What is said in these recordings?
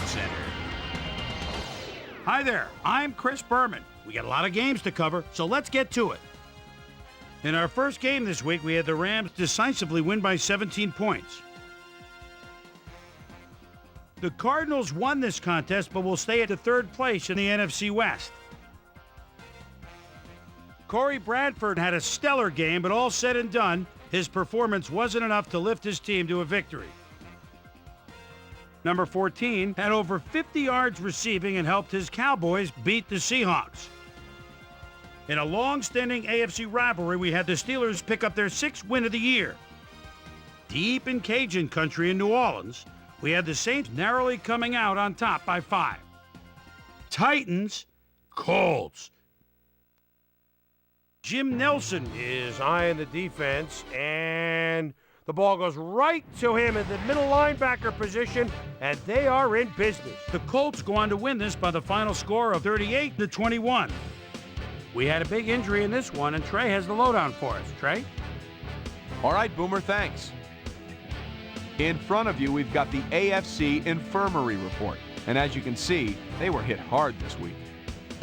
Sportscenter. Hi there, I'm Chris Berman. We got a lot of games to cover, so let's get to it. In our first game this week, we had the Rams decisively win by 17 points. The Cardinals won this contest, but will stay at the third place in the NFC West. Corey Bradford had a stellar game, but all said and done, his performance wasn't enough to lift his team to a victory. Number 14 had over 50 yards receiving and helped his Cowboys beat the Seahawks. In a long-standing AFC rivalry, we had the Steelers pick up their 6th win of the year. Deep in Cajun country in New Orleans, we had the Saints narrowly coming out on top by 5. Titans, Colts. Jim Nelson is eyeing the defense, and the ball goes right to him in the middle linebacker position, and they are in business. The Colts go on to win this by the final score of 38-21. We had a big injury in this one, and Trey has the lowdown for us. Trey? All right, Boomer, thanks. In front of you, we've got the AFC Infirmary Report. And as you can see, they were hit hard this week.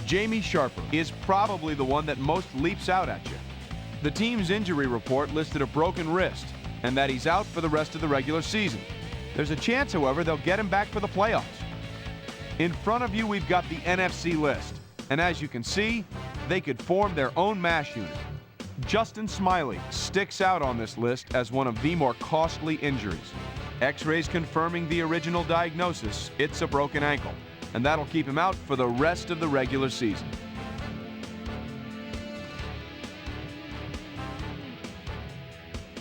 Jamie Sharper is probably the one that most leaps out at you. The team's injury report listed a broken wrist and that he's out for the rest of the regular season. There's a chance, however, they'll get him back for the playoffs. In front of you, we've got the NFC list. And as you can see, they could form their own MASH unit. Justin Smiley sticks out on this list as one of the more costly injuries. X-rays confirming the original diagnosis, it's a broken ankle, and that'll keep him out for the rest of the regular season.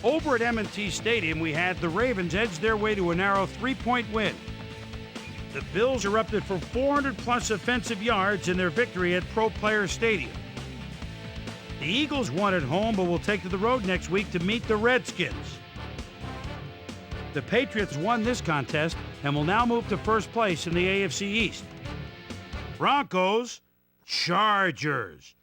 Over at M&T Stadium, we had the Ravens edge their way to a narrow 3-point win. The Bills erupted for 400-plus offensive yards in their victory at Pro Player Stadium. The Eagles won at home, but will take to the road next week to meet the Redskins. The Patriots won this contest and will now move to first place in the AFC East. Broncos, Chargers.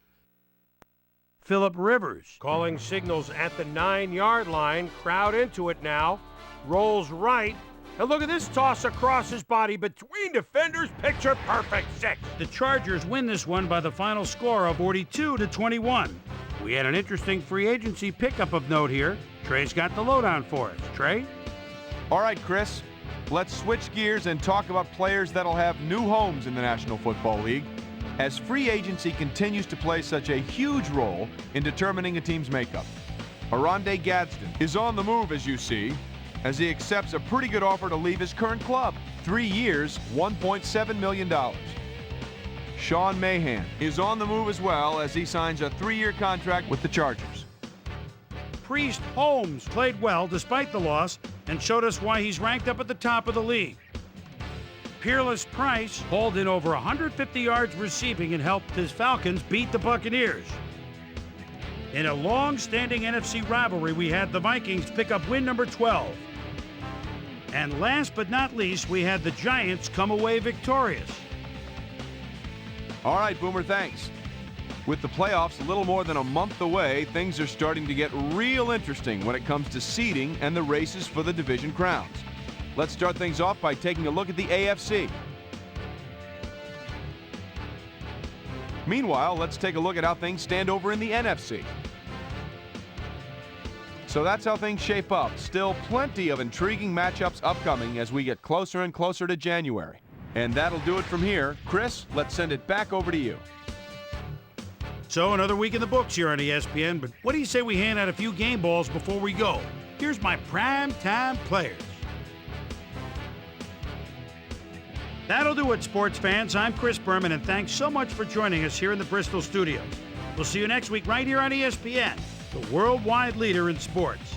Phillip Rivers calling signals at the 9-yard line. Crowd into it now. Rolls right. And look at this toss across his body between defenders. Picture perfect 6. The Chargers win this one by the final score of 42-21. We had an interesting free agency pickup of note here. Trey's got the lowdown for us. Trey? All right, Chris, let's switch gears and talk about players that'll have new homes in the National Football League, as free agency continues to play such a huge role in determining a team's makeup. Oronde Gadsden is on the move, as you see, as he accepts a pretty good offer to leave his current club. 3 years, $1.7 million. Sean Mahan is on the move as well, as he signs a 3-year contract with the Chargers. Priest Holmes played well despite the loss and showed us why he's ranked up at the top of the league. Peerless Price hauled in over 150 yards receiving and helped his Falcons beat the Buccaneers. In a long-standing NFC rivalry, we had the Vikings pick up win number 12. And last but not least, we had the Giants come away victorious. All right, Boomer, thanks. With the playoffs a little more than a month away, things are starting to get real interesting when it comes to seeding and the races for the division crowns. Let's start things off by taking a look at the AFC. Meanwhile, let's take a look at how things stand over in the NFC. So that's how things shape up. Still plenty of intriguing matchups upcoming as we get closer and closer to January. And that'll do it from here. Chris, let's send it back over to you. So another week in the books here on ESPN, but what do you say we hand out a few game balls before we go? Here's my prime time players. That'll do it, sports fans. I'm Chris Berman, and thanks so much for joining us here in the Bristol studios. We'll see you next week right here on ESPN, the worldwide leader in sports.